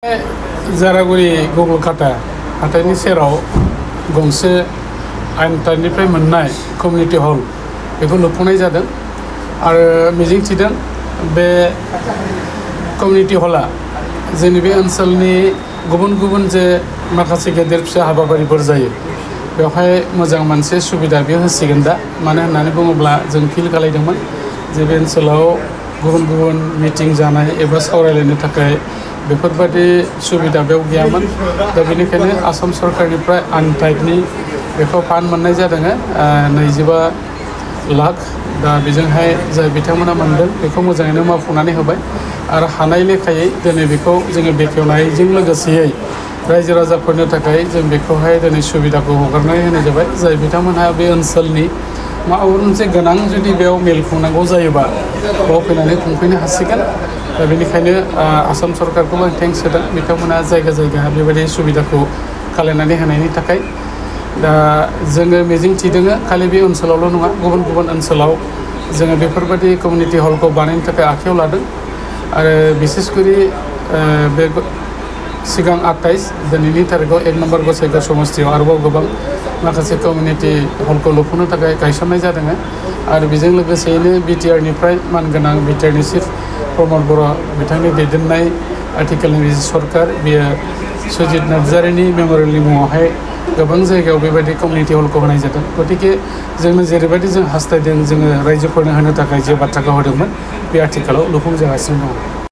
जारागुरि गगलकाटा हाथाइनि सेराव गंसे आयेनटानिफ्राय मोननाय कमिउनिटि हल बेखौ लुफुंनाय जादों आरो मिजिंथिदों बे कमिउनिटि हला जोंनि बे ओनसोलनि गुबुन गुबुन जे माखासे गेदेर फिसा हाबाफारिफोर जायो बेवहाय मोजां मोनसे सुबिदा बेयो होसिगोन दा मानो होननानै बुङोब्ला जों फिल खालामदोंमोन जे बे ओनसोलाव गुबुन गुबुन मिटिं जानाय एबा सावरायलायनो थाखाय बेफोरबायदि सुबिदा बेयाव गैयामोन दा बेनिखायनो आसाम सरकारनिफ्राय आनटाइपनि बेखौ फान्ड मोननाय जादों 25 लाख दा बेजोंहाय जाय बिथांमोना मोनदों बेखौ मोजाङैनो मावफुंनानै होबाय आरो हानाय लेखायै दिनै बेखौ जोङो बेखेवनायजों लोगोसेयै रायजो राजाफोरनो थाखाय जों बेखौहाय दिनै सुबिदाखौ हगारनानै होनाय जाबाय जाय बिथांमोनहा बे ओनसोलनि माबा मोनसे गोनां जुदि बेयाव मेल खुंनांगौ जायोबा बेयाव फैनानै खुंफैनो हासिगोन दा बेनिखायनो आसाम सरकारखौबो आं थेंक्स होदों बिथांमोना जायगा जायगा बेबायदि सुबिदाखौ खालामनानै होनायनि थाखाय दा जोङो मिजिंथिदों खालि बे ओनसोलावल' नङा गुबुन गुबुन ओनसोलाव जोङो बेफोरबायदि कमिउनिटि हलखौ बानायनो थाखाय आखायाव लादों आरो बिसेसकरि बे सिगां 28 दिनैनि तारिखआव 1 नम्बर गसाइगाव समस्तियाव आरोबाव गोबां माखासे कमिउनिटि हलखौ लुफुंनो थाखाय गायसननाय जादों आरो बेजों लोगोसेयैनो बिटिआरनिफ्राय मानगोनां बिटिआरनि चिफ प्रमद बर' बिथांनि दैदेननाय आथिखालनि सरकार बेयो सुजित नार्जारिनि मेम'रियेलनि मुङावहाय गोबां जायगायाव बेबायदि कमिउनिटि हलखौ होनाय जादों गतिके जोंनो जेरैबायदि जों हास्थायदों जोङो रायजोफोरनो होनो थाखाय जे बाथ्राखौ होदोंमोन बे आथिखालाव लुफुंजागासिनो दङ।